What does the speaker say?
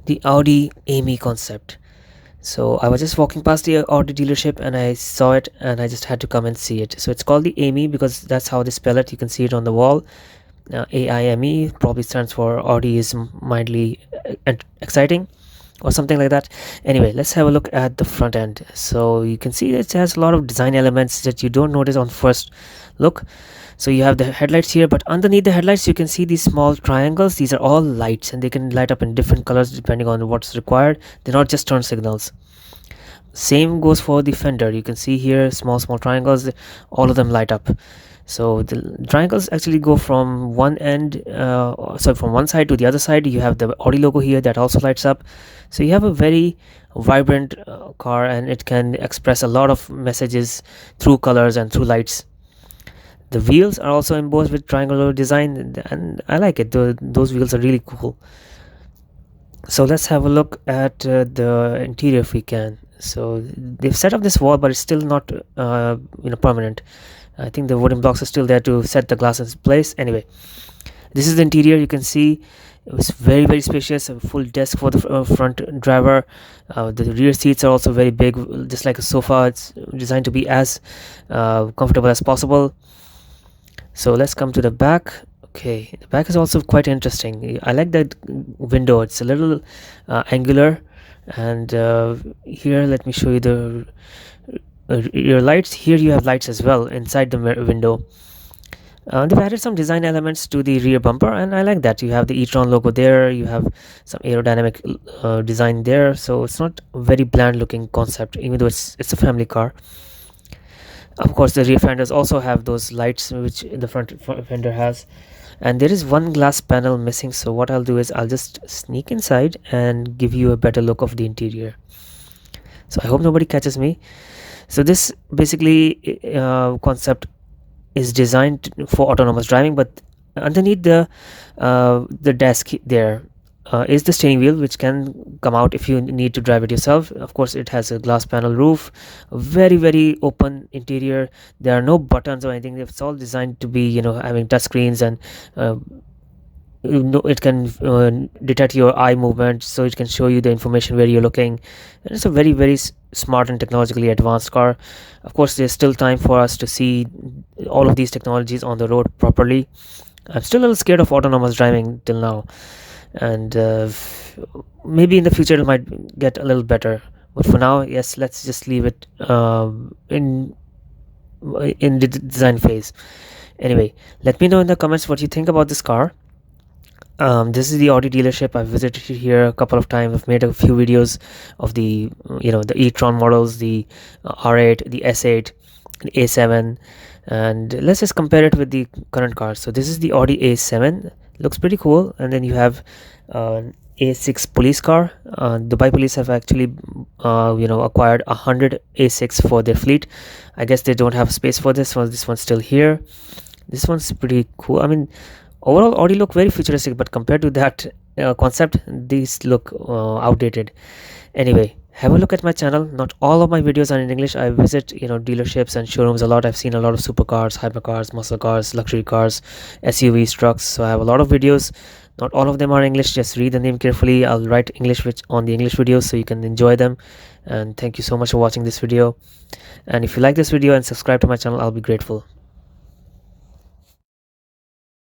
The Audi AMI concept. So I was just walking past the Audi dealership and I saw it and I just had to come and see it. So it's called the AMI because that's how they spell it. You can see it on the wall. AIME probably stands for Audi is mildly exciting or something like that. Anyway, let's have a look at the front end. So you can see it has a lot of design elements that you don't notice on first look. So you have the headlights here, but underneath the headlights you can see these small triangles. These are all lights and they can light up in different colors depending on what's required. They're not just turn signals. Same goes for the fender. You can see here small triangles, all of them light up. So the triangles actually go from one end, so from one side to the other side. You have the Audi logo here that also lights up. So you have a very vibrant car, and it can express a lot of messages through colors and through lights. The wheels are also embossed with triangular design, and I like it. Those wheels are really cool. So let's have a look at the interior if we can. So they've set up this wall, but it's still not permanent. I think the wooden blocks are still there to set the glass in place. Anyway, this is the interior. You can see it was very spacious. A full desk for the front driver. The rear seats are also very big, just like a sofa. It's designed to be as comfortable as possible. So let's come to the back. Okay, the back is also quite interesting. I like that window. It's a little angular, and here let me show you the rear lights. Here you have lights as well inside the window. They've added some design elements to the rear bumper, and I like that. You have the e-tron logo there. You have some aerodynamic design there, so it's not a very bland looking concept, even though it's a family car. Of course, the rear fenders also have those lights which the front fender has, and there is one glass panel missing. So what I'll do is I'll just sneak inside and give you a better look of the interior. So I hope nobody catches me. So this basically concept is designed for autonomous driving, but underneath the desk there is the steering wheel, which can come out if you need to drive it yourself. Of course, it has a glass panel roof, a very open interior. There are no buttons or anything. It's all designed to be having touch screens, and it can detect your eye movement, so it can show you the information where you're looking. And it's a very smart and technologically advanced car. Of course, there's still time for us to see all of these technologies on the road properly. I'm still a little scared of autonomous driving till now, and maybe in the future it might get a little better, but for now, yes, let's just leave it in the design phase. Anyway, let me know in the comments what you think about this car. This is the Audi dealership. I've visited here a couple of times. I've made a few videos of the the e-tron models, the R8, the S8, the A7, and let's just compare it with the current cars. So this is the Audi A7. Looks pretty cool. And then you have A6 police car. Dubai police have actually acquired 100 A6 for their fleet. I guess they don't have space for this one. This one's still here. This one's pretty cool. I mean, overall Audi look very futuristic, but compared to that concept, these look outdated. Anyway, have a look at my channel. Not all of my videos are in English. I visit dealerships and showrooms a lot. I've seen a lot of supercars, hypercars, muscle cars, luxury cars, SUVs, trucks. So I have a lot of videos. Not all of them are English. Just read the name carefully. I'll write English on the English videos so you can enjoy them. And thank you so much for watching this video. And if you like this video and subscribe to my channel, I'll be grateful.